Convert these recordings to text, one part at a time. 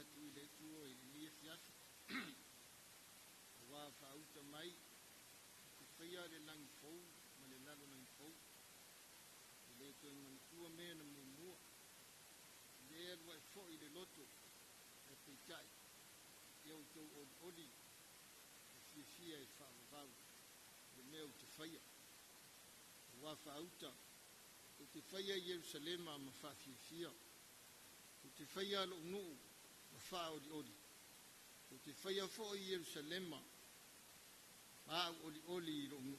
atu I le tuo I lia fiafi. Wa whauta mai, te whaia le langi fau, ma le lalo langi fau. I le toi mankua mea na mumua. Le erwa e fo I le loto, e peitai. Iau tau odi, e fia e whaavavau. Le mea o te whaia. Wa whauta, o te whaia I Yerusalema ma whaafia. O te whaia lo nuu, ma wha odi. O te whaia fo I Yerusalema, ma odi lo nuu.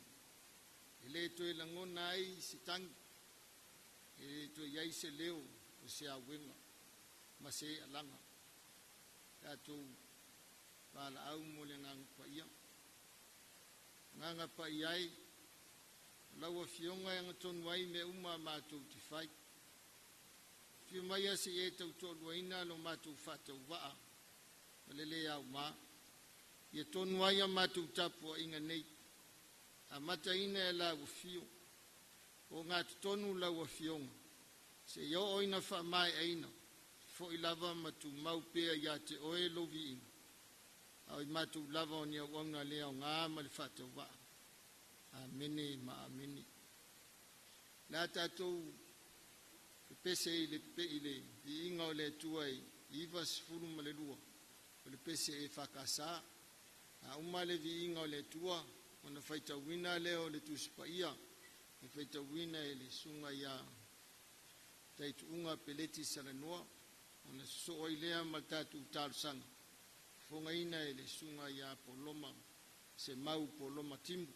E le toi langona ai si tangi. E le toi iai se leo, o se awenga, ma se alanga. Tātou, wala au mo le nganga pa ia. Nganga pa iai, laua fionga yang tonu ai me uma mātou te whai. Fio mai ase e tau tolu aina lo mātou whātau waa. Malele au mā. Ia tonu ai a mātou tapua inga nei. A mata ina e laua fio. O ngā tonu laua fionga. Se yo oina wha mai aina. Fo I lava matu maupea ia te oe lovi inga. Au I mātou lava o nia wanga lea o ngā mali whātau waa. Amene ma amene. La tātou pese I le pe I le I inga o le tua I iwa sifuru ma le lua. O le pese e whakasā. A uma le vi inga o le tua. O na whaita wina leo le tusipa ia. E whaita wina e le sunga ia. Taitu unga peleti saranoa. O na soa I lea ma tātou tārsanga. Fonga ina e le sunga ia poloma. Se mau poloma timbu.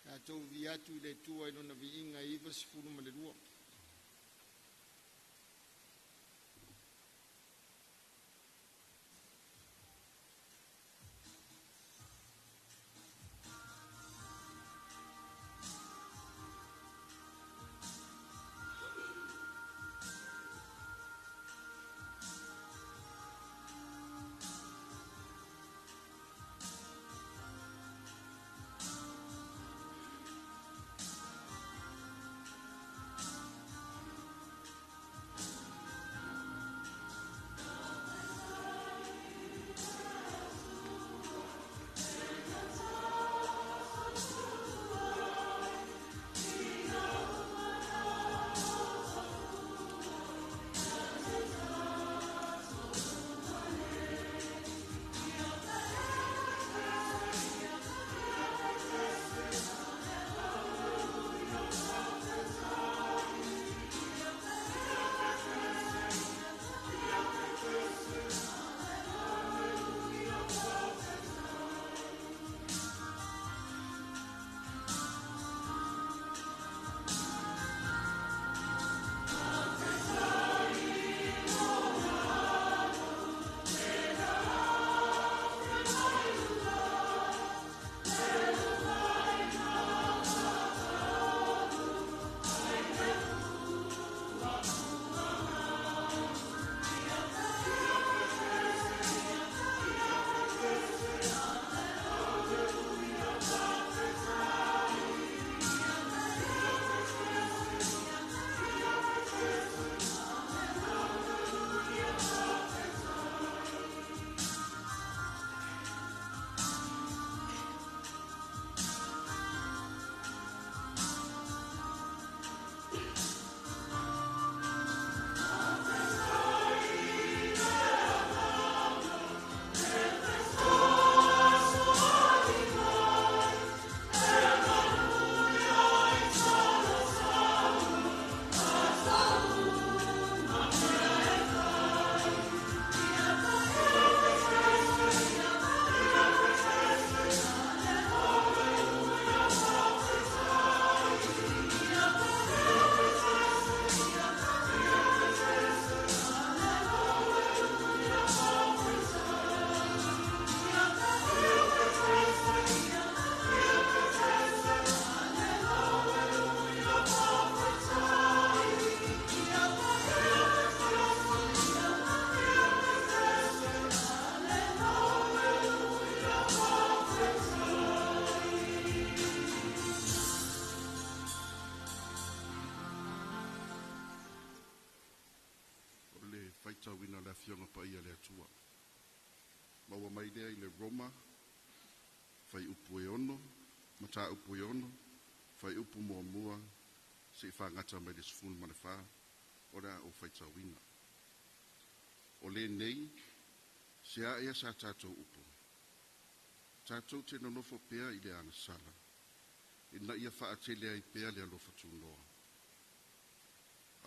Tātou vi atu le tua I lona vi inga iwa sifuru ma le lua. ia le atua. Maua mai lea i le Roma, fai upu e ono, mata upu e ono, fai upu mua se i whangata mai le sifunu ma le wha, ora o fai tawina. O le nei, se a ea sa tātou upu. Tātou te nonofo pea i le ana sala. Ina ia wha atelea i pea le alofa tūnoa.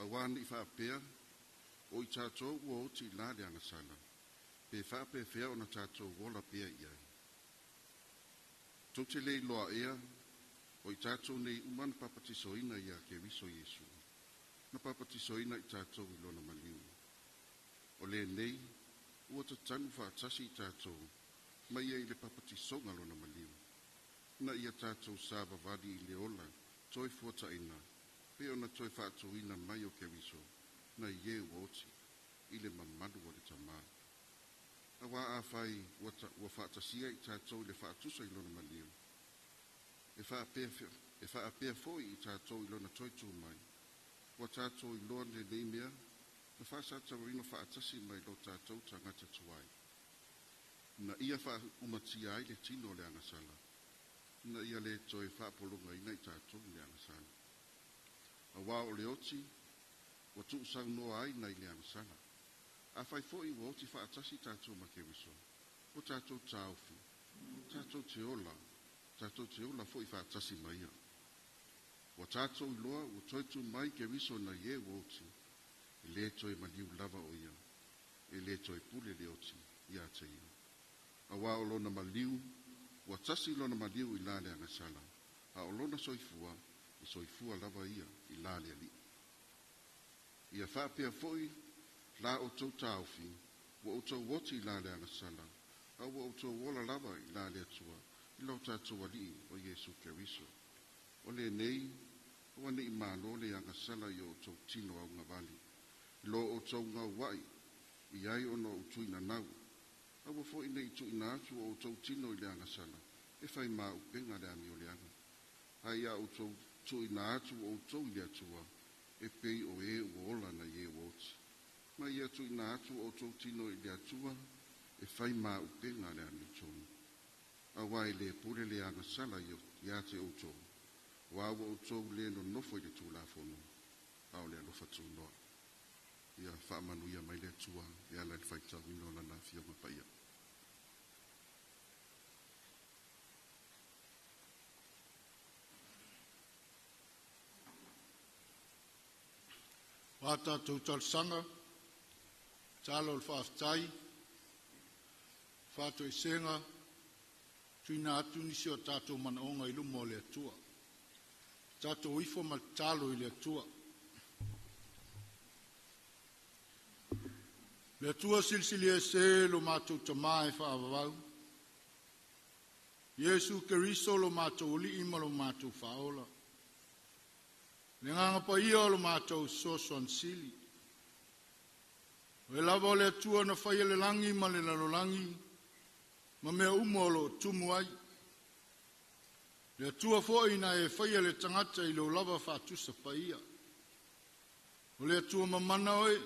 Awana i wha pea, o i tātou ua oti la le ana sala. Pe wha pe fea o na tātou wola pea i ai. Tau te lei loa ea, o i tātou nei uman papatisoina ia ke riso Yesu. Na papatisoina i tātou i lona maliu. O le nei, ua ta tanu wha atasi i tātou, ma ia i le papatisonga lona maliu. Na ia tātou sāba vadi i le ola, toi fuata ina, pe ona toi wha atuina mai o ke riso, na ie uoti, i le mamadu o le tamaa. Awa a whai ua wha atasia i tātou i le wha atusa i lona maliu. E wha apea foi i tātou i lona toitu mai. Wa tātou i loa le neimea, na wha sātawarino wha atasi mai lo tātou tangata tuai. Na ia wha umatia ai le tino le angasala. Na ia le toi wha polonga ina i tātou le angasala. A wā o le oti, wa tu usang noa ai na i le angasala. A whai foi wa oti wha atasi tātou ma ke riso. O tātou tāufu, tātou te ola, fo i whaatasi mai ia. Wa tātou i loa, o toitu mai ke riso na ie woti, e le toi maliu lava o ia, e le toi pule le oti, ia te ia. A wā o lona maliu, wa tasi lona maliu i lale angasala, a o lona soifua, i soifua lava ia, i lale ali. Ia whaapea foi, la o tau tāufi, wa o tau woti i lale angasala, a wa o tau wola lava i lale atua, i lau tātou ali o Yesu Keriso. O le nei, o ane i mālo le angasala i o tau tino au ngavali. Lo o tau ngau wai, i ai ono o tuina nau. Awa fo i nei tuina atu o tau tino i le angasala. E fai mā upenga le ami o le anga. Hai a o tau tuina atu o tau i le atua. E pei o e o ola na ye woti. Ma ia tuina atu o tau tino i le atua. E fai mā upenga le ami o tau. Awai le pule le angasala ia te outou. Wawa outou le no nofo i le tūlafono. Au le alofa tūnoa. Ia whaamanu ia mai le tua. Ia le whaitau ino na na fia mapaia. Wata tautal sanga. Talo le whaaftai. Whato i senga. Tuina atu nisi o tātou manaonga i lumo le atua. Tātou ifo ma talo i le atua. Le atua silsili e se lo mātou tamae whaavavau. Yesu Keriso lo mātou li ima lo mātou whaola. Le nganga pa ia lo mātou soson sili. O e lava o le atua na whaia le langi ma le lalolangi. Ma mea umolo tumu ai. Le atua foi na e whaia le tangata i lo lava whaatusa pa ia. O le atua mamana oi.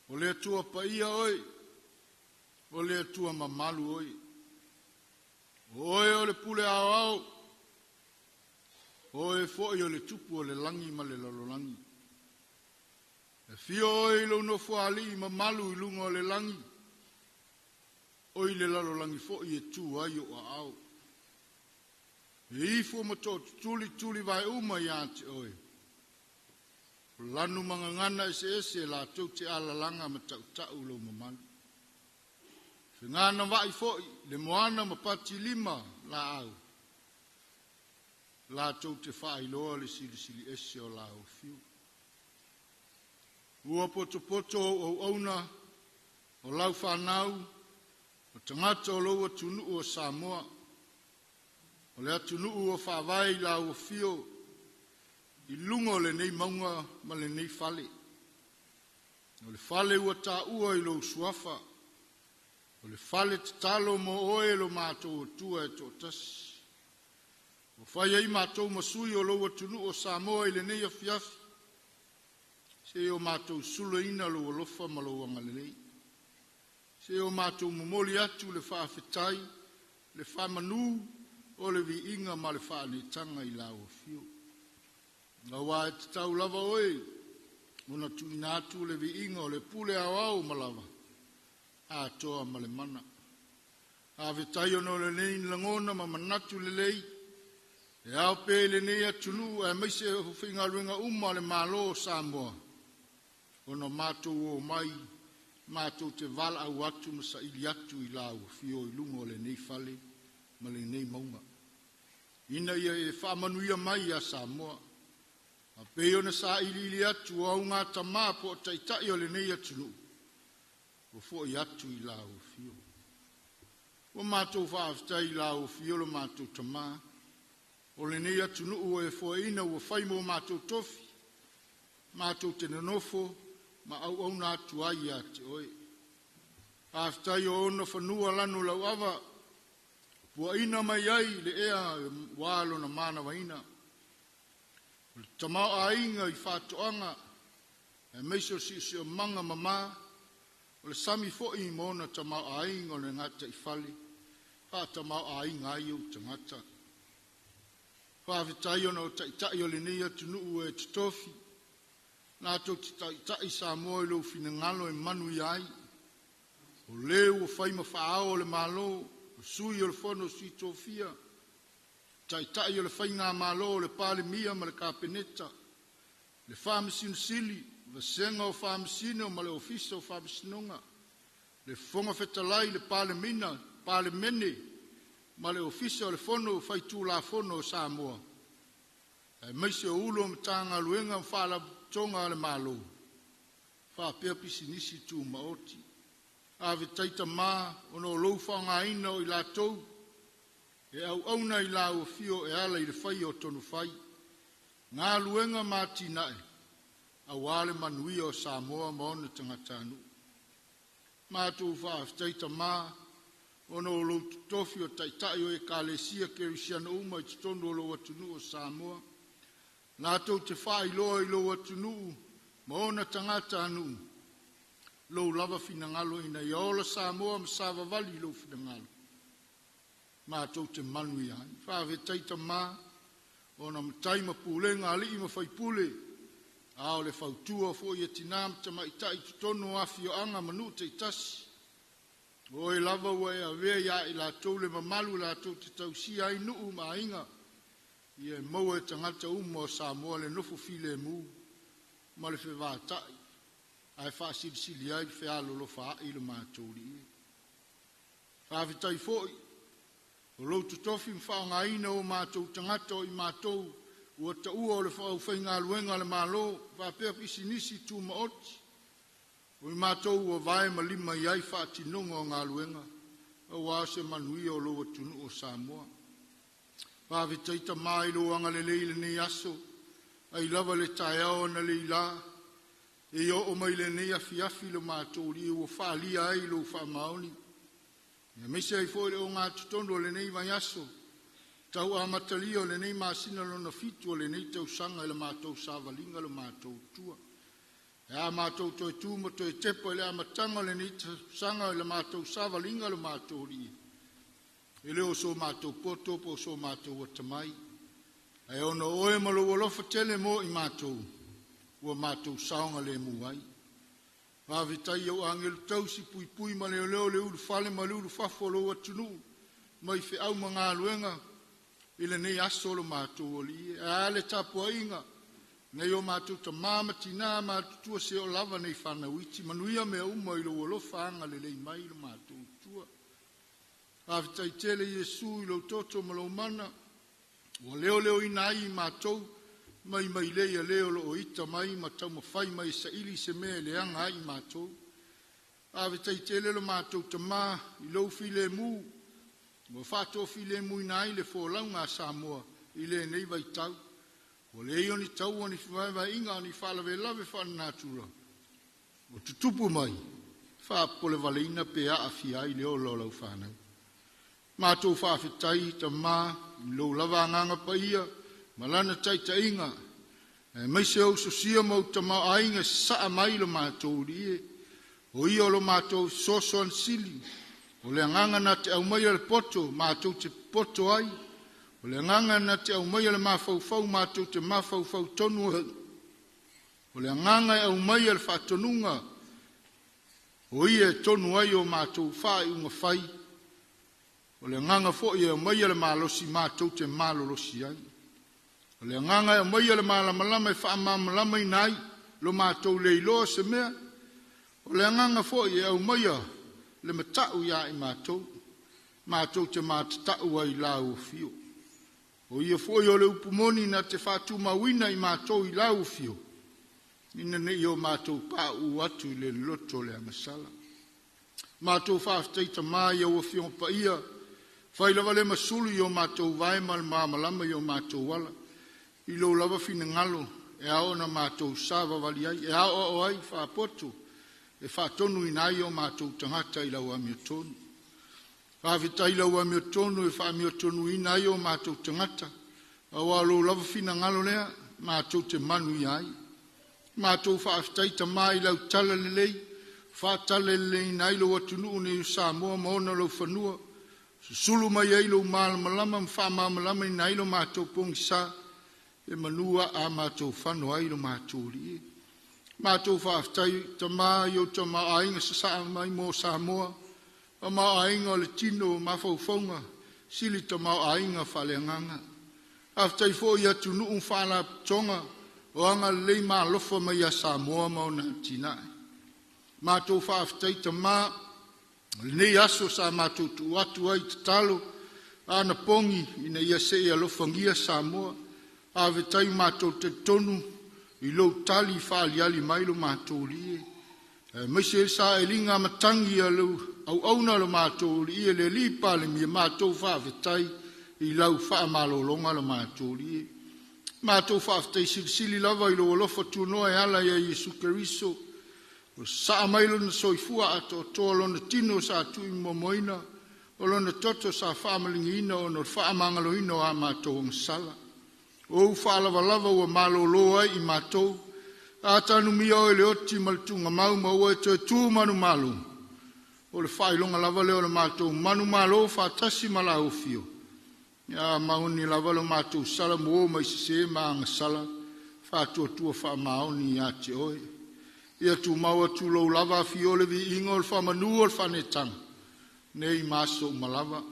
O le atua pa ia oi. O le atua mamalu oi. Oe o le pule au au. Oe foi o le tupu o le langi ma le lalolangi. E fio oi lo no fuali mamalu i lunga o le langi. Oi le lalolangi fo i e tū ai o au. E ifo ma tō tuli vai uma i ate oi. Lanu mangangana ese la tau te alalanga ma tau lo mamalu. Whingana vai fo i le moana ma pati lima la au. La tau te whai loa le sili ese o la au fiu. Ua poto o auna o lau whanau. O tangata o loa tunu o Samoa. O lea tunu o whawai la o fio. I lungo le nei maunga ma le nei fale. O le fale ua tā ua i lo suafa. O le fale te talo mo oe lo mātou o tua e tō tasi. O whai ei mātou masui o loa tunu o Samoa i le nei afiafi. Se o mātou sula ina lo lofa ma lo angalelei. Se o mātou momoli atu le whaafetai, le whamanu, o le vi inga ma le whaanetanga I lau fio. Ngā wā e te tau lava oe, ona tu ina atu le vi inga o le pule au au malawa, a toa ma le mana. A vetai ono le nei langona ma manatu le lei, e au pe le nei atunu, e meise o whinga ruenga uma le malo Samoa. Ono mātou o mai, mātou te vala au atu ma sa ili atu I lau fio I lungo le nei fale, ma le nei maunga. Ina ia e whamanuia mai a Samoa. A peo na sa ili atu au ngā tamā po taitai o le nei atunu. O fo I atu I lau fio. O mātou whaaftai I lau fio lo mātou tamā. O le nei atunu o e fo ina o whaimo mātou tofi. Mātou te nanofo, ma au au nā atu ai a te oe. Whaaftai o ono whanua lanu lau awa. Pua ina mai ai le ea wālo na mana waina. Tamau a inga I whātoanga, e meiso si o manga mama, o le sami fo'i mona tamau a inga o le ngata I whale, wha tamau a inga ai o tangata. Whaawetai ona o taitai o le nei atunu e tutofi, nā tau taitai Samoa I lo fina ngalo e manu I ai, o leo o whaima whaao o le malo, o sui o le whono sui tofia, taitai o le whainga malo, le pale mia ma le kapeneta, le whaamisino sili, le senga o whaamisino ma le ofisa o whaamisinonga, le whonga whetalai, le pale mina, pale mene, ma le ofisa o le whono, whaitu la whono o Samoa. E meise o ulo o mtanga luenga mwhala tonga le malo, whapea pisi nisi tu maoti. Ave taita mā, ono lou whanga ina o I la tou, e au auna I la o fio e ala I le whai o tonu whai. Ngā luenga mā tinae, a wale manui o Samoa ma ona tangatanu. Mātou whaaftaita mā, ono lou tutofi o taitai o e kālesia kerisiana uma I tutono o lo atunu o Samoa. Nā tau te whai loa I lo atunu, ma ona tangatanu. Lo lava finangalo ina iola Samoa ma Savavali lo finangalo. Mātou te manui ai. Whaavetaita mā, ona matai ma pūlenga ali ma whai pūle. Ao le whautua fo I atinam ta maitai tutono awhio anga manu te itasi. O e lava ua e awea ia I la tau le mamalu la tau te tausia ai nuu ma inga. Ia e maua e tangata umo Samoa le nofo file mu. Ma le whewātai. Ai whaasilisili ai whialo lo whaai lo mātou li. Whaavitai fōi, o lo tutofi mwhaonga ina o mātou tangata o I mātou, ua ta ua o le whaau whainga luenga le mālo, whapea pisi nisi tū maoti. O I mātou ua vae ma lima I ai whaatinonga o ngā luenga, o wā se manui o lo atunu o Samoa. Whaavitai ta mai lo anga le leile nei aso, ai lava le taeao na leila, e o mai le nei afi lo mātou li o whaalia ai lo whaamaoni. E meise ai fōre o ngā tutondo le nei vai aso, tau a matali o le nei māsina lo na fitu o le nei tau sanga le mātou sāvalinga lo mātou tua. E a mātou toi tūma toi tepo le a matanga le nei tau sanga le mātou sāvalinga lo mātou li. E leo so mātou poto po so mātou watamai. E ono oe malo walofa tele mo I mātou. Ua mātou saonga le muai. Whavitai au angelu tausi pui pui ma leo le ulu whale ma le ulu whafo lo atunu. Mai whi au ma ngā luenga. Ile nei aso lo mātou o li. E ale tapua inga. Nei o mātou ta māmati nā mātou tua se o lava nei whana witi. Manuia mea uma ilo walofa anga le lei mai lo mātou tua. Whavitai tele Yesu ilo toto ma lo mana. Ua leo ina ai mātou. Mai leia leo lo oita mai ma tau ma whai mai sa ili se mea leanga ai mātou. Awe tai te lelo mātou ta mā I lau file mu. Mo whātou file mu ina ai le fōlau ngā Samoa I le nei vai tau. O le eo ni tau o ni whaiwa inga o ni whalawe lawe whana nātura. O tutupu mai. Whāpole wale ina pe a awhi ai leo lo lau whanau. Mātou whawhetai ta mā I lau lawa nganga pa ia. Malana taita inga, e meise au so sia mau ta mau ainga saa mai lo mātou rie, O ia o lo mātou soso an sili. O le nganga na te au mai le poto, mātou te poto ai. O le nganga na te au mai le mafaufau, mātou te mafaufau tonu ai. O le nganga e au mai le whatonunga. O ia tonu ai o mātou whai unga whai. O le nganga fo ia au mai le malosi, mātou te malolosi ai. O le nganga e au mai le malamalama e whaamamalama inai, lo mātou leiloa se mea. O le nganga fo ia au mai le matau ia i mātou. Mātou te mātatau ai lau fio. O ia fo ia o le upumoni na te whātu mawina i mātou i lau fio. Ina ne o mātou pāu atu i le loto le angasala. Mātou whāfteita mai au fion pa ia. Whailawa le masulu i o mātou vaima le māmalama i o mātou wala. I lo lava fina ngalo e ao na mātou sāwa wali ai. E ao o ai whāpoto. E whātonu inai o mātou tangata i lau amio tonu. Whāwhita i lau amio tonu e whaamio tonu inai o mātou tangata. Awa lo lava fina ngalo lea mātou te manu i ai. Mātou whaaftaita mai lau tala lelei, whaatala lelei nai lo atunu ne Samoa maona lau whanua, sulu mai ai lo malamalama, whaamamalama i nai lo mātou pongisa, e manua a mātou whanu ai lo mātou rie. Mātou whaaftaita mai o ta maainga sa saa mai mo Samoa, a maainga le tino mawhauwhaunga, sili ta maainga whaleanganga. Aftai fo i atunu whala tonga, o anga lei mā lofa mai a Samoa mauna tinae. Mātou whaaftaita mā, nei aso sa mātou tu atu ai te talo, ana pongi ina ia se ia lofangia Samoa, ave tai mātou te tonu, i lo tali whaaliali mailo mātou lie. Maise sa e linga matangi a lau, au auna lo mātou lie, le li pale mi mātou whaafetai, i lau whaamalolonga lo mātou lie. Mātou whaaftai sili lava i lo alofa tunoa e ala ia Iesu Keriso. O saa mailo na soifua ato toa lona tino sa tui momoina. O lona toto sa whaamalingi ina o no whaamangalo ina o a mātou ngasala. O whaalava lava ua malo loa i mātou. A tanu mia o ele oti maltunga mau maua e toi tū manu malo. O le whailonga lava leo le mātou manu malo whaatasi malau fio. Ia mauni lavalo mātou sala mo mai se maanga sala whātua tua whaamaoni ia te oe. Ia tu maua tu lau lava fiole vi ingo le whamanua le whanetang. Nei maso malava.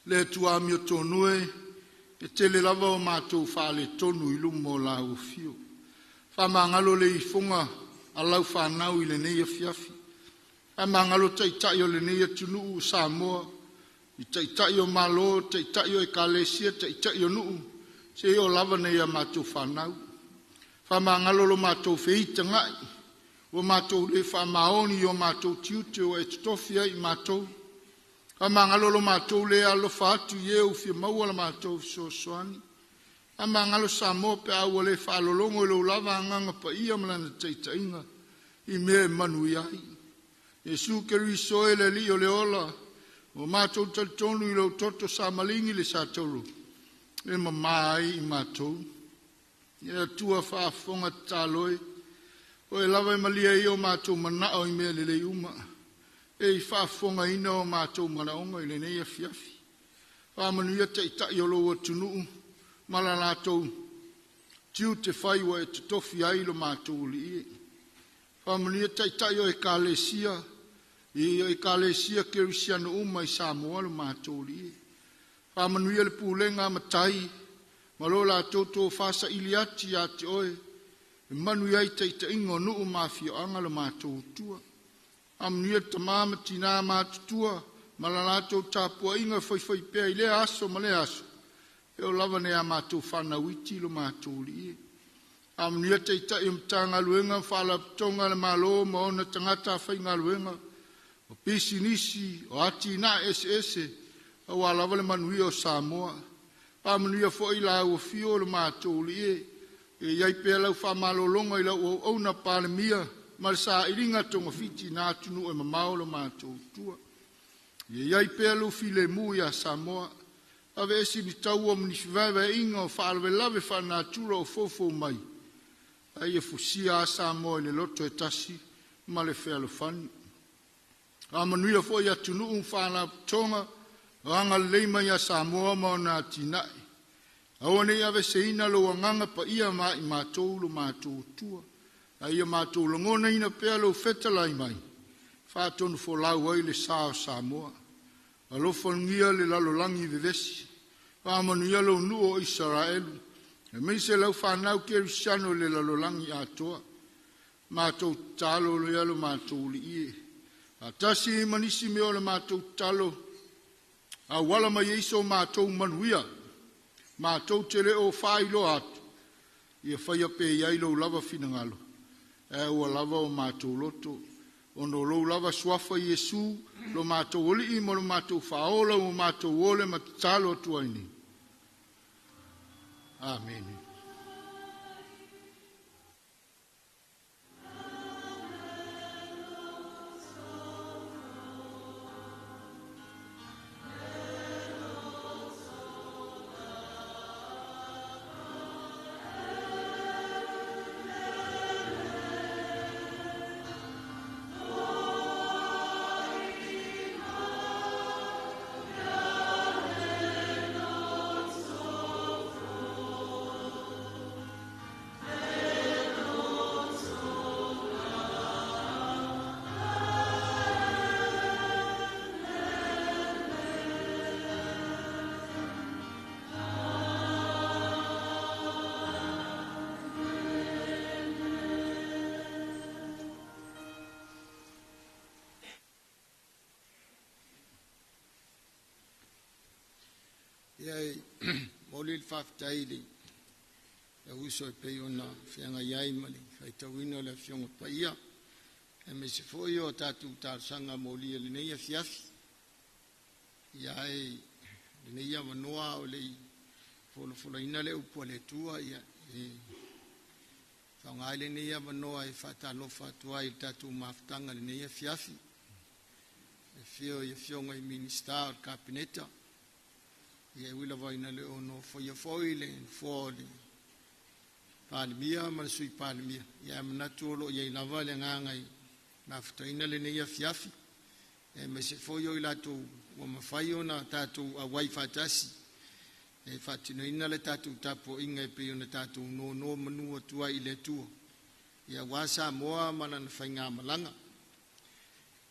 Le tu amio tonue e tele lava o mātou whaale tonu ilu mo lau fio. Whamangalo le i funga a lau whanau i le nei a fiafi. Whamangalo taitai o le nei a tunu Samoa. I taitai o malo, taitai o e kalesia, taitai o nuu, se o lava nei a mātou whanau. Whamangalo lo mātou whiita ngai, o mātou le whamaoni o mātou tiute o e tutofia i mātou. Whamangalo lo mātou le alofa atu i eu fia maua la mātou sosoani. Whamangalo Samoa pe au le whalolongo i lo lava anganga pa ia malana taitainga, i mea manu iai. Iesu Keriso e le li o le ola, o mātou talitonu i lau toto sa malingi le sa tolu. E mamai i mātou. Ia tua whaafonga tāloi. O e lawa i malia i o mātou manao i mea lele uma. E i whaafonga ina o mātou manaonga i le nei a fiafi. Whaamanuia te itai o lo atunu. Malalātou. Tiu te whaiwa e te tofi ai lo mātou li e. Whaamanuia te itai o e kālesia. I ekalesia Kerisiano uma i Samoa lo mātou li. Whamanuia le pūlenga matai, malola toto whasa iliati a te oe, e manuia i teita ingo nuu mafio anga lo mātou tua. Whamanuia ta māma tina mātutua, malalato tāpua inga whai pēa i le aso ma le aso, e o lava ne a mātou whanauiti lo mātou li. Whamanuia teita i mtanga luenga, whalaptonga le malo ma ona tangata whainga luenga, o pisi nisi, o ati na ese, o alawa le manuia o Samoa. Whamanuia fo i la ua fio le mātou li e iai pēa lau whamalolonga i lau o na pālemia, ma le sa iringa tonga fiti nā tunu e mamao le mātou tua. Iai pēa lau file mu i a Samoa, ave esi ni tau o mnifivawe inga o whaalawe lave whanā tura o fofo mai. Ai e fusia a Samoa i le loto e tasi, ma le fea le fani. A manuia fo ia tunu whana tonga, ranga leima ia Samoa ma o nā tinai. Awane ia ve seina lo wanganga pa ia ma i mātou lo mātou tua. A ia mātou langona ina pea lo fetalai mai. Whātonu fo lau ai le sao Samoa. A lo whangia le lalolangi vevesi. Whāmanuia lo nuo Israelu. E mei se lau whanau Kerusiano le lalolangi atoa. Mātou talo lo ialo mātou li ie. A tasi manisi meo le mātou talo. A wala mai eiso mātou manuia. Mātou te leo whailo atu. Ia whaia pe iai lo lava finangalo. E ua lava o mātou loto. Ono lo lava suafa Yesu. Lo mātou oli i mo lo mātou whaola o mātou ole matalo tuaini. Amen. Iai, moli il whaftaili, e uso e pei ona whianga iai mali, whai tawina le whionga paia, e me se foi o tatu tārsanga moli e lineia fiafi. Iai, lineia manoa o lei, fola ina le upua le tua, ia, whaungai lineia manoa e whatalofa tua i tatu maftanga lineia fiafi. E whio i whionga i minister o kabineta. Ia wila vaina le ono foi le foli palimia ma sui palimia ia manatuolo ia lava le ngangai na futaina le nei fiafi e me se foi o ilato o mafai ona tatu a wifi tasi e fatino ina le tatu tapo inga e pe ona tatu no manu tua ile tu ia wasa moa mana na fainga malanga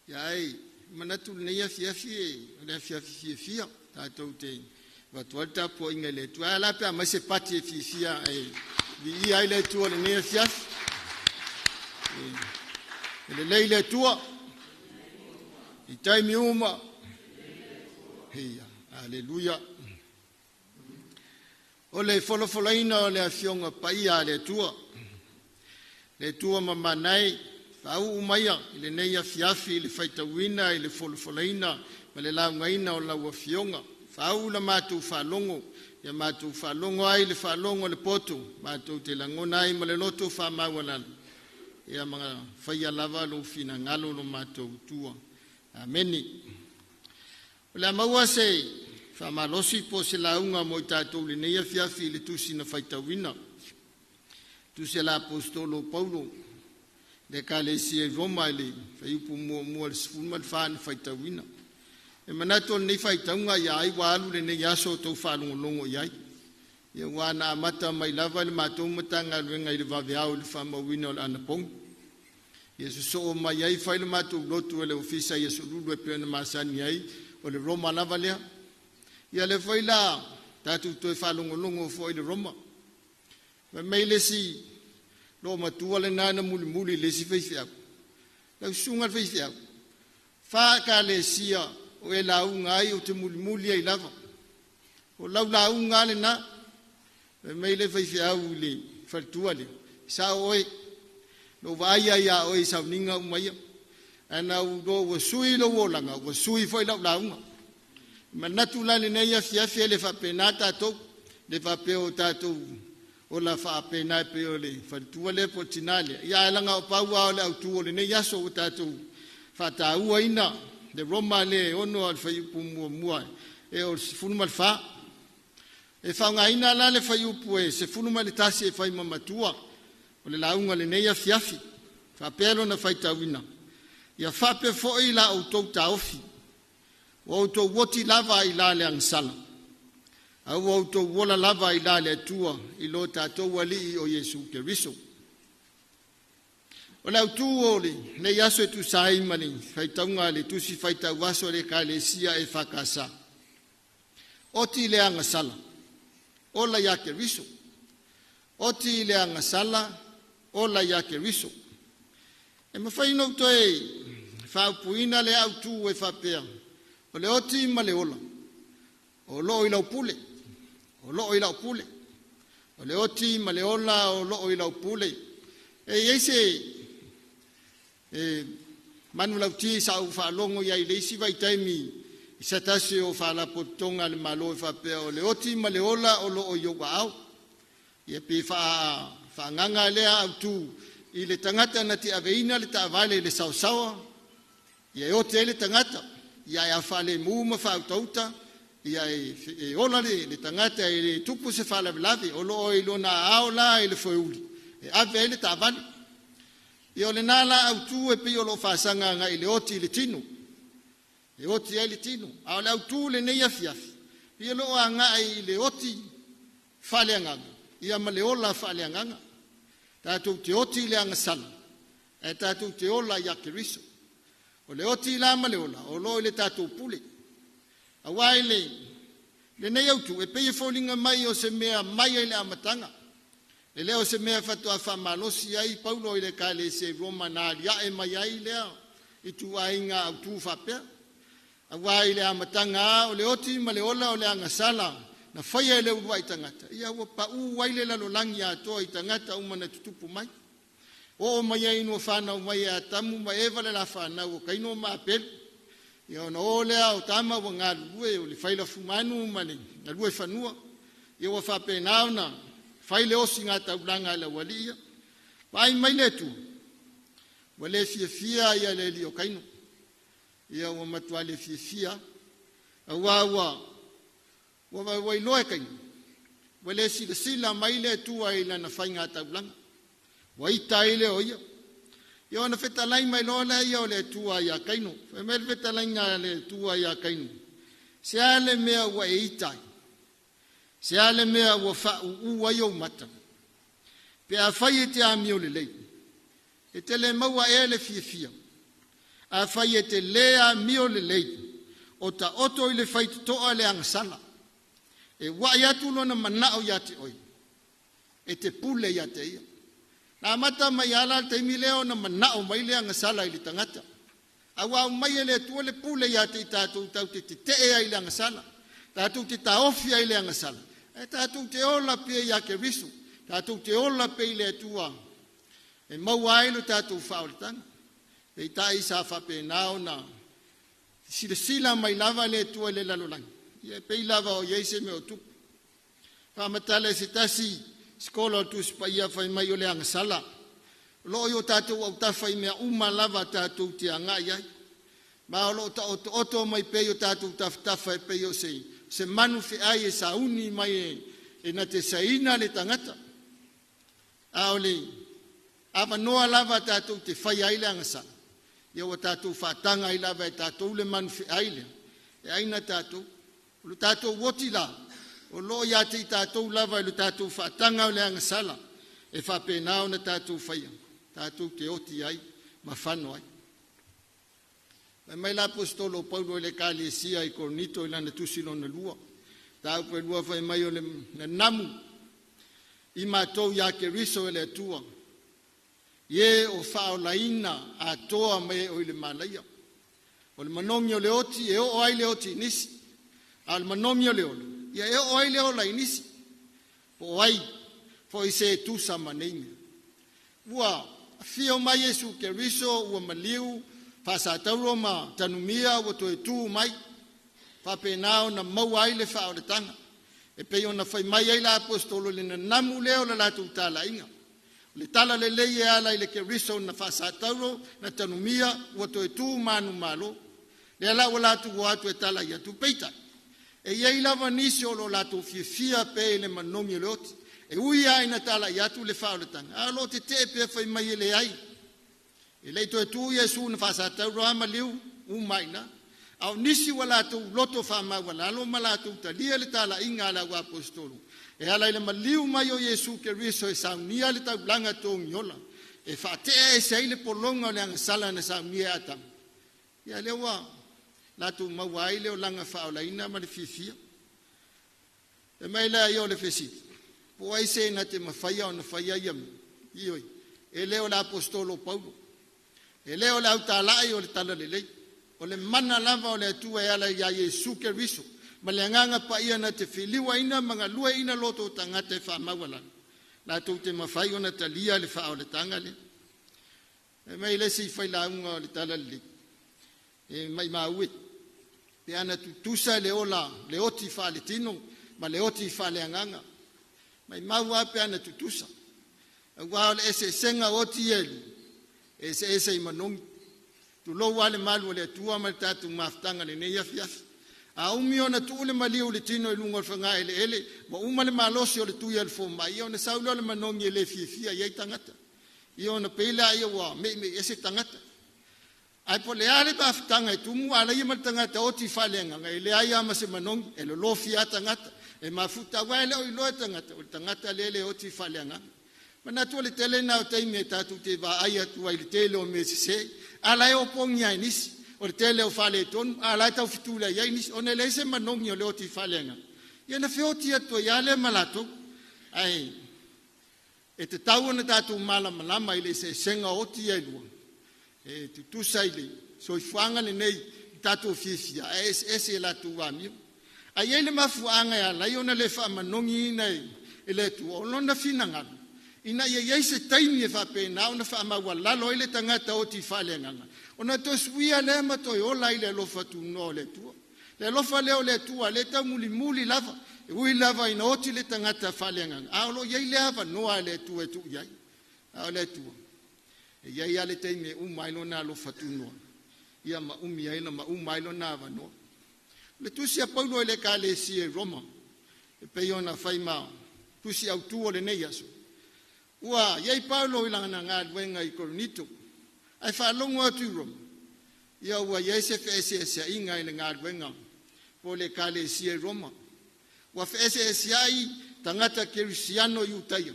ia ai manatu le nei fiafi le fiafi fia tatu te Watualta po inga le tu ala pe ma se pati fifia e vi ai le tu le ne fiaf le tu i tai miuma hia alleluia o le folofolaina le afionga paia le tu mama nai au maia le ne fiafi le faitawina le folofolaina ma le laungaina o la afionga Faula matu falongo, ya matu falongo ai le falongo le poto, matu te langona ai ma le loto fa mawalan. Ya mga faya lava lo fina ngalo lo matu tua. Ameni. La maua se fa malosi po se launga mo tatu le neia fiafi le tusi na faitawina. Tu se la apostolo Paulo le kalesi Roma le faipu mo le sfuma fa faitawina. E manato nei fai taunga ia ai walu le nei aso tau whalongolongo iai. Ia wana amata mai lava le matou matanga luenga i le vaveao le whamawina o le anapong. Ia so mai ai fai le matou lotu e le ofisa ia so lulu e pēna masani ai o le Roma lava lea. Ia le fai la tatu toi whalongolongo fo i le Roma. Mei le si lo matua le nana muli le si fai fiaku. Lau sunga fai fiaku. Whaka le sia o e launga ai o te mulimuli ai lava. O lau launga le na, mei le whaiwhiau le whaltua le. Sa oe, no vai ai a oe sa uninga umaia. Ana u do wa sui lo wolanga, wa sui foi lau launga. Ma natu la le nei a fiafia le whapenata tau, le whapeo tātou o la whapena pe o le whaltua le po tinale. Ia elanga o paua o le autu o le nei aso o tātou whataua ina, de Roma le ono al faiupu mua e o funuma le fa e faunga ina la le faiupu e se funuma le tasi e fai mamatua o le launga le neia fiafi Whapelo na whaitawina. Ia whape fo'i la o tau taofi. O tau woti lava i la le angsala. Au o tau wola lava i la le atua i lo tātou wali o Yesu Keriso. O lau tū o le, ne yaso e tu saima le, whaitaunga le tusi whaitau waso le ka le sia e whakasa. Oti le angasala. Ola ya Keriso. Oti le angasala. Ola ya Keriso. E mawhaino toi, whaupuina le au tū e whapea. O le oti ma le ola. O loo i lau pule. O loo i lau pule. O le oti ma le ola o loo i lau pule. E eise, manu lau ti sa u whaalongo ia i leisi vai taimi i satase o whaalapotonga le malo e whapea. O le oti ma le ola o loo i owa au. Ia pe whaanganga lea au tū. I le tangata na te aveina le taavale le sausawa. Ia e o te le tangata. Ia e awhale muuma whautauta. Ia e ola le tangata e le tupu se whalavelave. O loo i lona ao la e le whaeuli. E ave e le taavale. Ia o le nala au tū e pi o lo whaasanga nga i le oti i le tinu. E oti e le tinu. A o le au tū le nei afiafi. Ia loo a nga i le oti whaleanganga. Ia ma le ola whaleanganga. Tātou te oti le angasala. E tātou te ola ia Keriso. O le oti la ma le ola. O lo le tātou pule. A wai le nei autu. E pei e fōlinga mai o se mea mai ai le amatanga. Le leo se mea fatua whamalosi ai. Paulo i le kāle se Roma nā lia e mai ai lea. I tu ainga autu whapea. A wai le amatanga o le oti ma le ola o le angasala. Na whaia e leu rua i tangata. Ia ua pa u waile lalo langi a toa i tangata umana tutupu mai. O mai e inu whanau mai a tamu mai e vale la whanau o kaino ma apelu. Ia ona o lea o tama wa ngā rue o le whaila fumanu ma le ngā rue whanua. Ia ua whape nauna whaile osi ngā taulanga la wali ia. Pai mai le tu. Wale fia fia ia le li o kaino. Ia ua matua le fia fia. A ua wai loe kain. Wale sila mai le tua i lana whainga taulanga. Wai taile o ia. Ia ona whetalai mai lola ia o le tua ia kaino. Whemel whetalai ngā le tua ia kaino. Se ale mea ua e itai. Se ale mea ua whau ua iau mata. Pe a whai e te ami o le lei. E te le maua e le fia fia. A whai e te lea mi o le lei. O ta oto i le whai toa le angasala. E wai atu lona manao ia te oi. E te pule ia te ia. Nā mata mai ala te imi leo na manao mai lea ngasala i li tangata. A wau mai e le tua le pule ia te i tātou tau te ea i le ngasala. Tātou te taofia i le ngasala. E tātou te ola pia ia ke risu. Tātou te ola pia i le tua. E maua ailu tātou whaoletanga. E i tā isa whape nao na sila mai lava le tua le lalolangi. Ia pei lava o yeise me o tupu. Whamatale se tasi skola o tuspa ia whai mai o le angasala. Lo yo tātou au tawhai mea uma lava tātou te angai ai. Ma o lo ta oto mai pei o tātou tawhai pei o se manu whi ai e sa uni mai e na te saina le tangata. A o le awa noa lava tātou te whai ai le angasala. Ia o tātou whatanga i lava e tātou le manu whi ai le. E aina tātou. O le tātou woti la, o lo ia te i tātou lava, o le tātou whaatanga o le angasala, e whapenao na tātou whaia, tātou te oti ai, ma whano ai. Mai la apostolo Paulo le kālesia i Korinito i lana tusilo na lua, tāu pe lua whai mai o le namu, i mātou ia Keriso e le atua, ie o whao laina a toa mai o i le malaia, o le manomi o le oti, e o ai le oti nisi, al manomio leolo ia e o ai leo la inisi po ai fo ise tu sama nei ua fio mai Yesu Keriso ua maliu fa sa tauro ma tanumia o to tu mai fa penao na mau ai le fa o le tanga e pe ona fai mai ai la apostolo le namu leo la tu tala inga le tala le lei ala ile Keriso na fa sa tauro na tanumia o to tu manu malo le ala wala tu wa tu tala ya tu peita e iai lava nisi o lo lato fia pe le manomi le oti. E ui ai na tala i atu le whaoletanga. A lo te te pe whai mai le ai. le to tu Yesu na fasa ta ro maliu umaina au nisi wala tu loto fama wala lo mala tu talia le tala inga la wa apostolo e ala ile maliu mai o Yesu ke riso e sa nia le ta blanga to nyola e fa te e sei le polonga le ang sala na sa mia atam ya le wa la tu mawai le o langa fa ola ina ma le fifia e mai la yo le fesi po ai se na te mafaya ona faya yam ioi e le o la apostolo Paulo e le o la utala o le tala le o le mana lava o le atua e ala ia Yesu ke riso ma le anganga pa ia na te filiwa ina manga lua ina loto tangata e wha mawala la tau te mawhai o na talia le wha o le tanga le e mai le si whai launga o le tala le e mai maue pe ana tutusa le ola le oti wha le tino ma le oti wha le anganga mai maua pe ana tutusa wa le ese senga oti elu ese i manongi tu lo wale malu le tua mal tatu maftanga le ne yafiaf a umi ona tu le mali o le tino e lungo fanga ele wa uma le malosi o le tu yel fo mai ona saulo le manongi le fifia ye tangata iona pela ia wa me ese tangata ai po le ale baftanga e tumu ala ia mal tangata o ti falenga le ai ama se manongi e lo fia tangata e mafuta wale o lo tangata le o ti falenga mana tu le tele na o te me tatu te va ai tu ai le tele o me se ala o pongia inis o tele o fale ton ala ta fitula ya inis on le se manongi o le oti falenga ia na feoti atu ya le malato ai e te tau na tatu mala malama ile se senga oti e lu e tu sai le so ifanga le nei tatu fifia ese la tu wa mi ai ele mafuanga ya la yona le fa manongi nei ile tu ono na finanga ina ia se taimi e fa pe na ona fa ma wala lo ile tangata o ti falenga ona to suia le ma to ola ile lo fatu no le tu le lo fa le o le tu le ta muli lava e ui lava ina o ti le tangata falenga a lo ia ile ava no ale tu e tu ia a le tu e ia le taimi mai lo na lo fatu no ia ma umi ai ma mai lo na va no le tu sia Paulo le ka le si e Roma e pe ona fai ma tu sia au tu o le nei aso ua iai Paulo ilanga ngā luenga i Korinito ai whaalongo atu Roma ia ua iai se whaese inga i ngā luenga po le kale si e Roma ua whaese ai tangata Kerusiano i utaia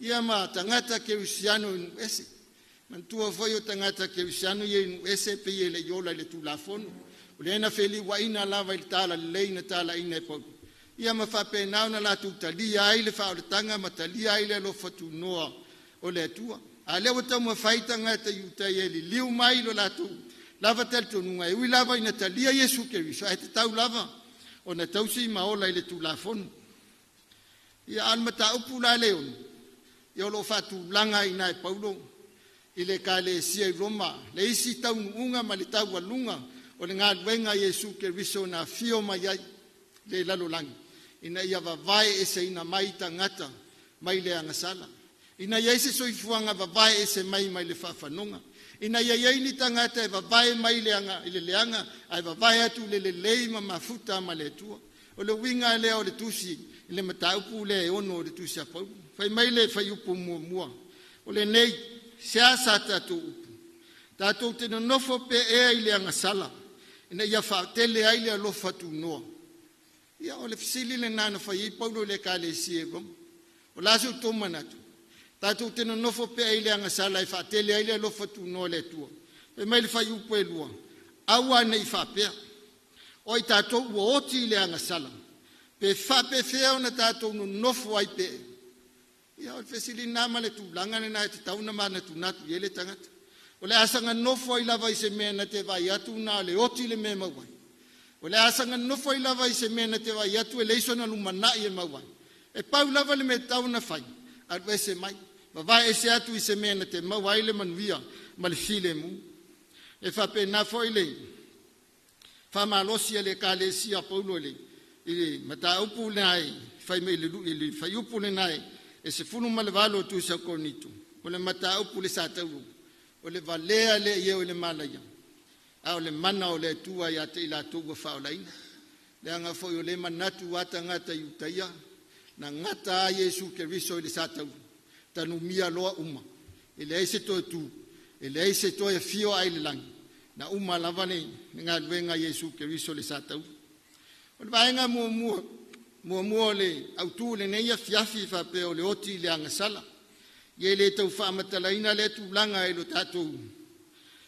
ia ma tangata Kerusiano i nuese mantua foi o tangata Kerusiano i nuese pe i le yola i le tulafono o le ena wheli wa ina lava i tala leina tala ina e Paulo ia ma fa pe na la tu talia ai le fa o tanga ma talia ai le lo fatu noa o le tua a le wata mo faita ngata yuta ye li liu mai lo la tu lava tel tu nunga e wi lava ina talia Yesu ke wi sa te tau lava o na tau si ma o la le tu la fon ia al mata upula leon yo lo fatu langa ina e Paulo ile kale si Roma le isi tau unga ma le tau lunga o le nga wenga Yesu ke wiso na fio mai ai le lalo langi ina ia vavae ese ina mai tangata mai le angasala ina ia ese soifuanga vavae ese mai le whawhanonga ina ia ni tangata e vavae mai le anga ile leanga ai vavae atu le lei ma mafuta ma le tua o le winga le o le tusi le mataupu le ono le tusi a pau fai mai le fai upu mua o le nei siasa tatu te nofo pe e ile angasala ina ia whaatele ai le alofa tu noa ia o le fisili le nana fai Paulo le kale si e Roma o lasu tomanatu tatu te nofo pe ai le angasala i whaatele ai le alofa tu noa le tua pe mai le fai upu e lua aua nei whapea o i tatou ua oti le angasala pe whape fea o na tatou nofo ai pe ia o le fisili nama le tūlanga le nai te tauna mana tunatu i ele tangata o le asanga nofo ai lava i se mea na te vai atu na le oti le mea mawai o le asanga nofo ai lava i se mea na te vai atu e leiso na lumanai e mawai e pau lava le me tauna fai atu e se mai vavai e se atu i se mea na te mawai le manuia ma le file mu e whape na foi le whamalosi le ka le si a Paulo le i mata upu le ai fai me le fai upu le nai e se funu ma le valo tu sa Korinito o le mata upu le sa tauru o le valea le ia o le malaya a o le mana o le tua ia te ila tua whaolaina le anga foi o le manatu wata ngata iutaia na ngata a Yesu ke riso i le sa tauru tanu mia loa uma i le eise to tu e le ai se toi fio ai le lang na uma lava nei ngā luenga Yesu Keriso le satau o le vaenga mua le autu le neia fiafi fa pe o le oti le angasala ye le tau whaamatalaina le tūlanga e lo tātou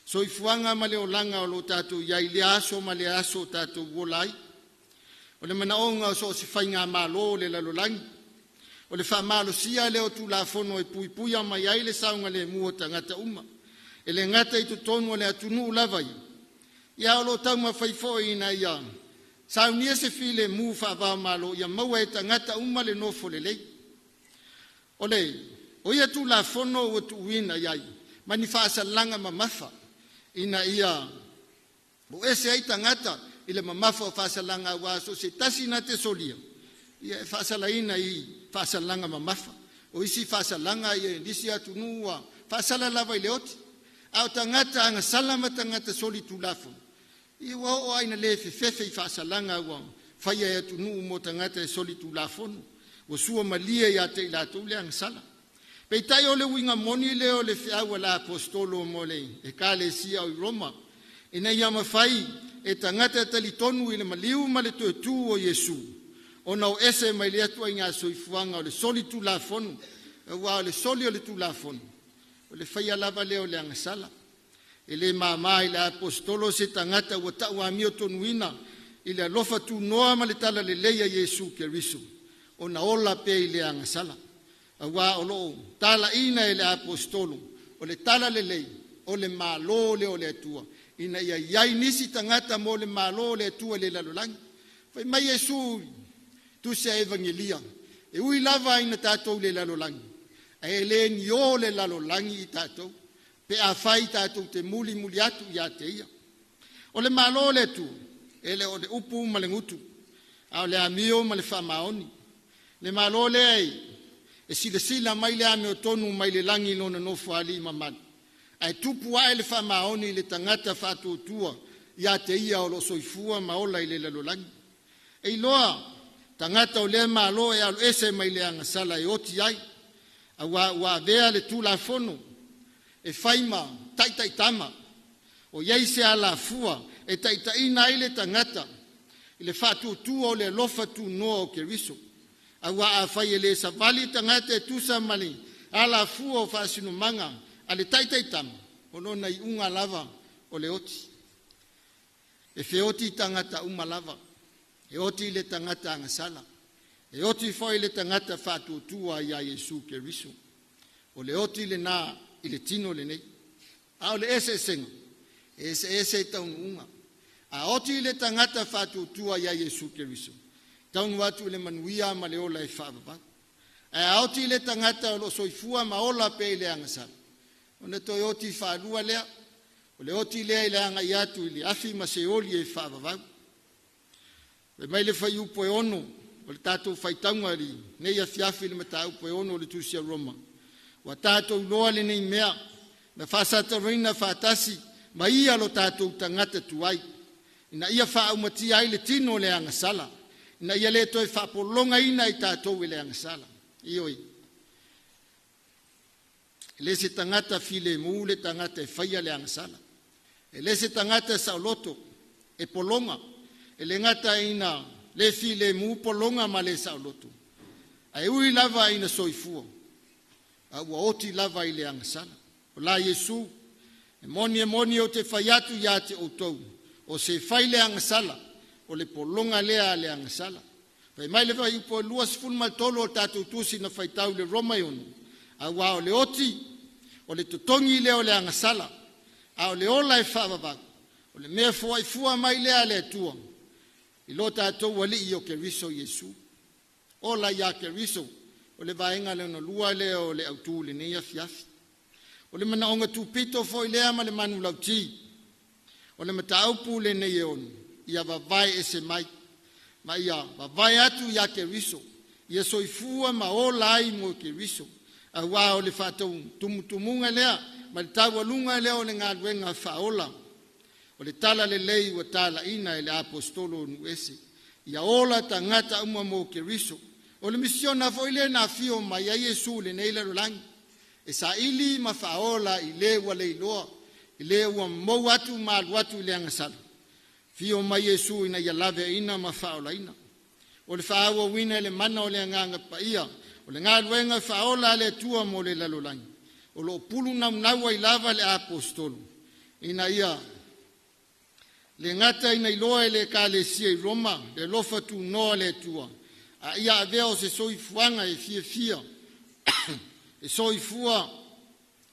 soifuanga ma le olanga o lo tātou iai le aso ma le aso tātou wolai o le manaonga o so si whainga malo le lalolangi o le whaamalo sia le o tūlafono e puipuia ma iai le saunga le mua tangata uma e le ngata i tu tonu o le atunu lavai ia o lo tau ma whaifoi ina ia saunia se file mu whaava malo ia maua e tangata uma le nofo le lei o le o ia tūlafono o tuuina iai ma ni whaasalanga ma mafa ina ia o ese ai tangata i le mamafa o whaasalanga wa so se tasi na te solia ia e whaasalaina i whaasalanga mamafa o isi whaasalanga i e nisi atunua whaasala lava i le oti au tangata anga salama tangata soli tūlafo i o aina le fefe i whaasalanga wa whaia e atunu mo tangata e soli tūlafono o sua malia i ate i lato le anga sala pei tai o le winga moni le o le whiaua la apostolo mo le e ka le sia o i Roma ina ia mawhai e tangata tali tonu i le maliu ma le tuetu o Yesu o nau ese mai le atua i ngā soifuanga o le soli tūlafono e wa o le soli o le tūlafono o le whaia lava leo le angasala e le mama i le apostolo se tangata ua tau amio tonuina i le alofa tu noa ma le tala le leia Yesu Keriso o na ola pe i le angasala awa o lo tala ina i le apostolo o le tala le lei o le malo le o le atua ina ia iai nisi tangata mo le malo le atua le lalolangi fai mai Yesu tu se evangelia e ui lava ina tātou le lalolangi e le ni o le lalolangi i tātou pe a fai tātou te muli atu ia te ia o le malo le atua e le o le upu ma le ngutu a le amio ma le whamaoni le malo le ai e sila mai le ame o tonu mai le langi lona nofo ali mamani ai tupu ai le whamaoni le tangata whatuotua ia te ia o lo soifua maola i le lalolangi e iloa tangata o le malo e alo ese mai le angasala e oti ai a wa vea le tūlafono e whaima taitaitama o iei se ala fua e taitaina ai le tangata i le whatuotua o le lofa tu noa o Keriso awa a fai le savali tangata e tusa mali ala fua o fasinu manga ale taitaitam o lona i unga lava o le oti e fe oti tangata uma lava e oti le tangata angasala e oti foi le tangata fatu tua ia Yesu Keriso o le oti le na i le tino le nei a le ese senga ese taun unga a oti le tangata fatu tua ia Yesu Keriso taunu atu le manuia ma le ola e whaapapa. E aoti le tangata o lo soifua ma ola pe le angasala. O ne toi oti whaalua lea, o le oti lea i le anga i atu i le afi ma se oli e whaapapa. Le mai le whai upo e ono, o le tātou whaitaunga ri, nei a fiafi le mata upo e ono o le tusia Roma. Wa tātou loa le nei mea, na whasata reina whaatasi, ma ia lo tātou tangata tuai. Ina ia whaumati ai le tino le angasala. Na ia le toi whapolonga ina i tātou i le angasala. Ioi. Le se tangata file mu le tangata e whaia le angasala. E le se tangata sauloto e polonga. E le ngata ina le file mu polonga ma le sauloto. Ai ui lava ina soifua. A ua oti lava i le angasala. O la Yesu. E moni o te whaiatu ia te outou. O se whai le angasala. O le polonga lea le angasala. Pai mai le vai upo lua sifun maltolo o tātou tusi na whaitau le Roma ionu. A wā o le oti, o le tutongi leo le angasala. A o le ola e whaavavak. O le mea fua i fua mai lea le atua. I lo tātou wali i o Keriso Yesu. Ola ia Keriso. O le vaenga le no lua leo le autu le neia fiafi. O le mana onga tupito foi lea ma le manu lauti. O le mataupu le neia onu. Ia vavai ese mai, ma ia vavai atu ia Keriso, ia soifua ma o lai mo Keriso, a wā o le whātou tumutumunga lea, ma le tāua lunga lea o le ngā ruenga whaola, o le tala le lei wa tala ina e le apostolo nu ese, ia ola tangata uma mo Keriso, o le misiona foi le na fio ma ia Yesu le neila rolangi, e sa ili ma faola i le ua leiloa, i le ua mou atu malu atu i le angasala. Fio mai Yesu ina ia lave ina ma faola ina. O le faaua wina le mana o le anganga paia, o le ngā luenga faola le tua mo le lalolangi. O lo pulu naunaua i lava le apostolu. Ina ia, le ngata ina iloa le ka le sia i Roma, le lofa tu noa le tua. A ia avea o se soifuanga e fia, e soifua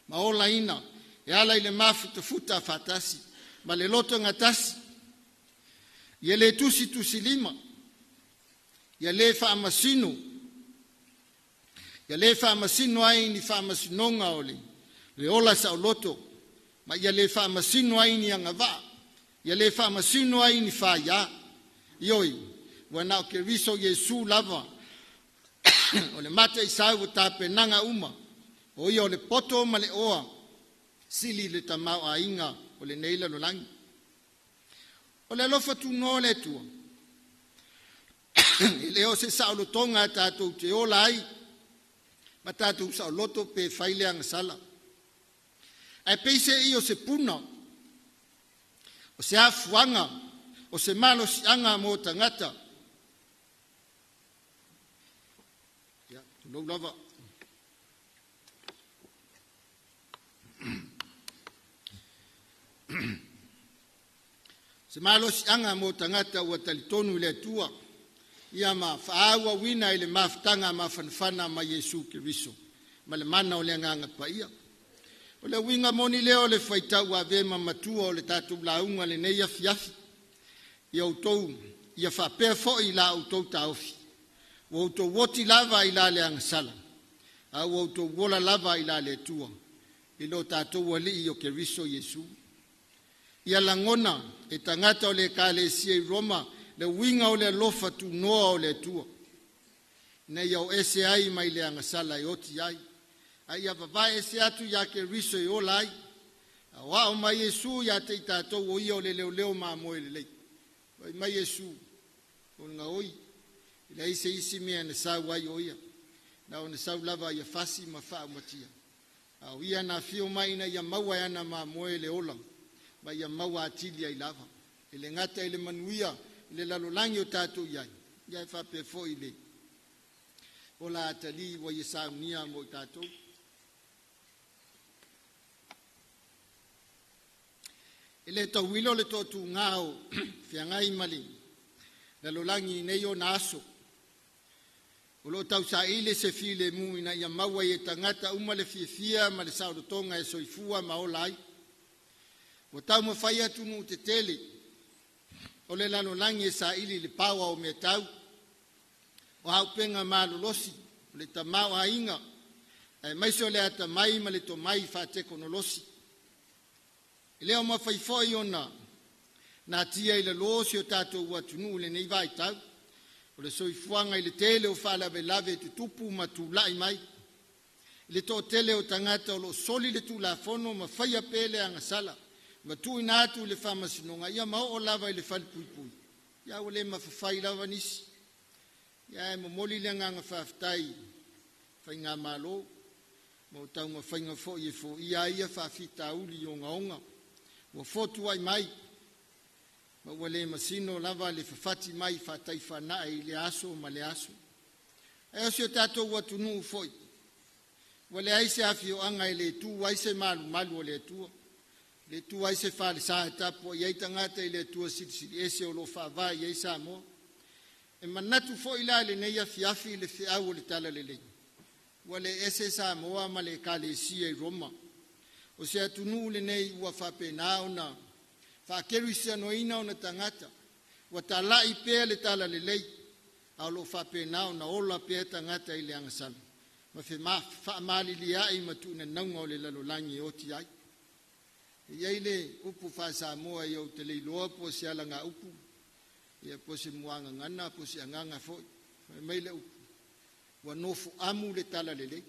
maola ina, e ala i le mafuta fatasi, ma le loto ngatasi. Ia le tusi lima, ia le whaamasino, ia le whaamasino ai ni whaamasinonga o le ola sa o loto, ma ia le whaamasino ai ni angava, ia le whaamasino ai ni whaia, ioi, wana o ke riso Yesu lava, o le mata i sau o tape nanga uma, o ia o le poto ma le oa, sili le tamau a inga o le neila lo langi. O le alofa tu no le tua. I leo se sao tonga tātou te ola ai, ma tātou sao loto pe whaile ang sala. Ai peise i o se puna, o se afuanga, o se malo si anga mo tangata. Ya, tu lava. Se malo si anga mo tangata ua talitonu le tua, ia ma whaaua wina i le maftanga ma whanwhana ma Yesu Kiriso, ma le mana o le anganga pa ia. O le winga moni leo le whaitau a vema matua o le tātou launga le neia fiafi, ia utou, ia whapea fo i la utou taofi, o utou woti lava i la le angasala, a o utou wola lava i la le tua, i lo tātou wali i o Kiriso Yesu. Ia langona e tangata o le kalesia i Roma le winga o le lofa tu noa o le tua. Nei au ese ai mai le angasala i oti ai. Ai a vavae ese atu ya ke riso i ola ai. A wao mai Yesu ya te tātou o ia o le leo maa moe le lei. Mai Yesu o nga oi. Ila ise isi mea na sau ai o ia. Na o na sau lava ia fasi ma faa matia. A ia na fio mai na ia maua yana maa moe le ola. Ma ia maua atilia i lava. Ile ngata ile manuia, ile lalolangi o tātou iai. Iai whape fo ile. O la atali wa ia saunia mo i tātou. Ile tauwilo le tōtu ngāo, whiangai mali. Lalolangi nei o na aso. O lo tau sa ile se file mu ina ia maua i tangata umale fia ma le saurotonga e soifua ma o lai. O tau mawhai atu nu te tele, o le lano langi e sa ili le paua o me tau, o hau penga malolosi, o le tamau a inga, e maiso le ata mai ma le to mai whaateko no losi. I leo mawhai foi ona, na tia i le losi o tātou watunu le nei vai tau, o le soifuanga i le tele o whalawe lave tu tupu ma tu lai mai, i le to tele o tangata o lo soli le tu la fono ma whaia pele anga sala, ma tu ina atu le whamasinonga, ia mao o lava i le whalipui. Ia o le mawhawhai lava nisi. Ia e momoli le nganga whawhtai, whai ngā malo, ma o taunga whainga fo i e fo, ia whawhita uli o ngaonga, wa fotu ai mai, ma ua le masino lava le whawhati mai whatai whanaa i le aso ma le aso. E o sio tātou watunu foi, wa le aise afi o anga i le tu, aise malu o le tua, le tua i se whale sa tapo, iei tangata i le tua siri ese o lo whawai, iei sa mo. E manatu fo ila le neia fiafi le whiau o le tala le lei. Wa le ese sa moa ma le kalesia i Roma. O se atunu le nei ua whapena o na whakeru i se anoina o na tangata. Wa ta la i pea le tala le lei. A lo whapena o na ola pea tangata i le angasala. Ma wha maali li ai ma tu na naunga o le lalolangi o ti ai. Iei le upu whasa moa i o te leiloa po se ala ngā upu. Ia po se muanga ngana, po se anganga foi. Mai le upu. Wa nofu amu le tala le lei.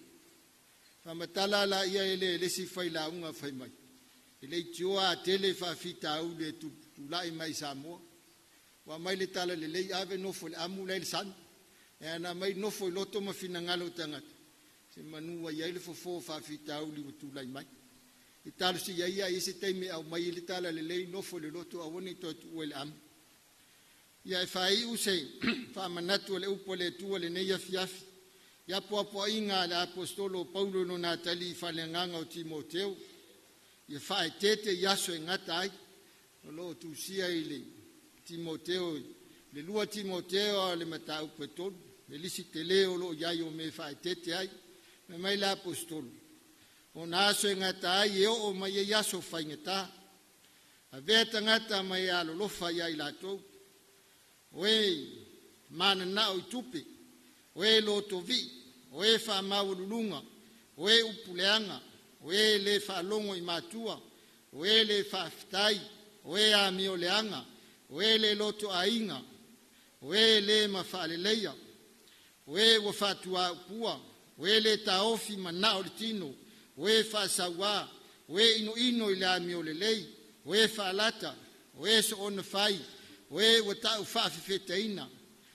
Whamatala la ia ele le si whai la unga whai mai. Ele i tioa a tele whawhita au le tu lai mai sa moa. Wa mai le tala le lei ave nofu le amu le san. E ana mai nofu i loto ma fina ngalo tangata. se manua ia le fofo faafitau li watulai mai i talo si ia i se taimi au mai le tala le lei nofo le loto auana i totu ua le ama ia e faiu se faamanatu le upo le tua lenei afiafi ia poapoaʻiga le apostolo paulo no natali i faleagaga o timoteo ia faaetete i aso e gata ai o loo tusia i le timoteo le lua timoteo a le mataupu e tolu le lisi te lē o loo iai o me faaetete ai me mai le apostolo ona aso e gata ai e oo mai ai aso faigatā avea tagata mai e alolofa ia i latou oe mananaʻo i tupe oe lotovii oe faamaululuga oe upuleaga oe le faalogo i matua oe le faafetai oe amioleaga oe le lotoaiga oe le mafaaleleia oe ua faatuaupua oe le taofi manaʻo le tino oe faasauā oe inoino i le amiolelei oe faalata oe so ona fai oe ua taʻu faafefetaina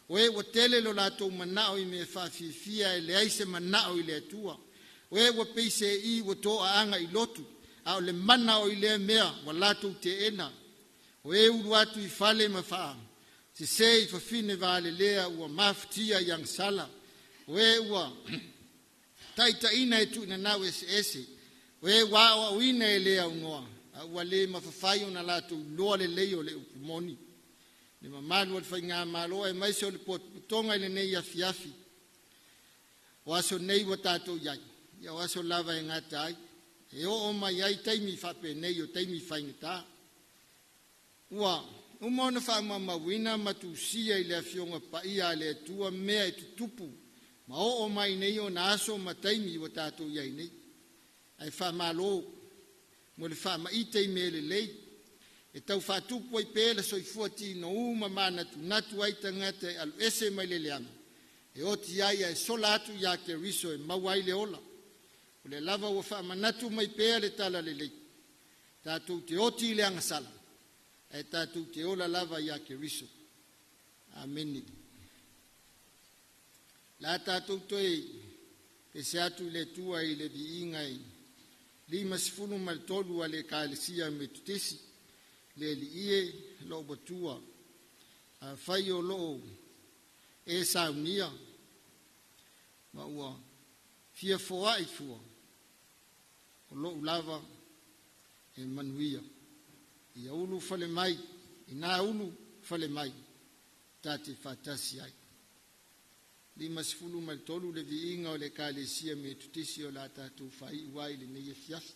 oe ua tele lo latou manaʻo i me faafiafia e leai se manaʻo i le atua oe ua peiseʻi ua toʻaaga i lotu a o le mana o i lea mea ua latou teena oe ulu atu i fale ma faa sesē i fafine valelea ua mafitia i agasala oe ua taʻitaʻina e tuʻinanau eseese oe ua aʻoaʻoina e lē aunoa a ua lē mafafai ona latou loa lelei o le upumoni le mamalu o le faigā maloa e maise o le potoga i lenei afiafi o aso nei ua tatou iai ia o aso lava e gata ai e oo mai ai taimi faapenei o taimi faigatā ua uma ona faamauauina matusia i le afioga paia a le atua mea e tutupu ma oo mai nei ona aso ma taimi ua tatou iai nei ae faamālō mo le faamaʻita i me lelei e tau faatupu ai pē le soifua tino uma manatunatu ai tagata e alu ese mai le leaga e oti ai ae sola atu iā keriso e maua ai le ola o le lava ua faamanatu mai pea le tala lelei tatou te oti i le agasala e tatou te ola lava iā keriso ameni la tatou toe pese atu i le tua i le viiga i 53 a le ekalesia me tutesi le liie loo batua a fai o loo e saunia ma ua fia foaʻi fua o loo lava e manuia ia ulu fale mai inā ulu fale mai tate fatasi ai 53 le viiga o le ekalesia me tutisi o la tatou faiʻu ai lenei afiafi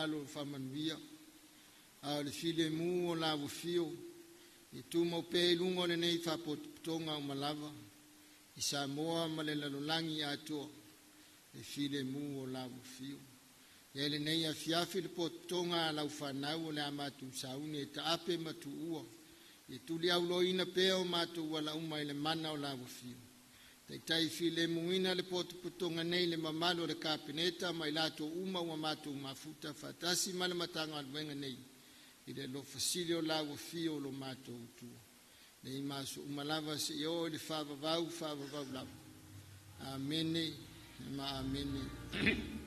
malo whamanuia. A le file mu o la wafio. I tuma o pe lungo le nei whapotonga o Malawa. I Samoa ma le lalolangi atua. Le file mu o la wafio. Ia le nei a fiafi le potonga la ufanau o le amatu sauni e taape matu ua. I tuli au loina pe o matu wala uma le mana o la wafio. Tai file muina le potonga nei le mamalo le kapineta ma ilato uma ua matu mafuta fatasi ma le matanga alwenga nei. I le lo fasilio la wafio lo matu utua. Nei masu umalava se yo le fava vau lava. Amene ma amene.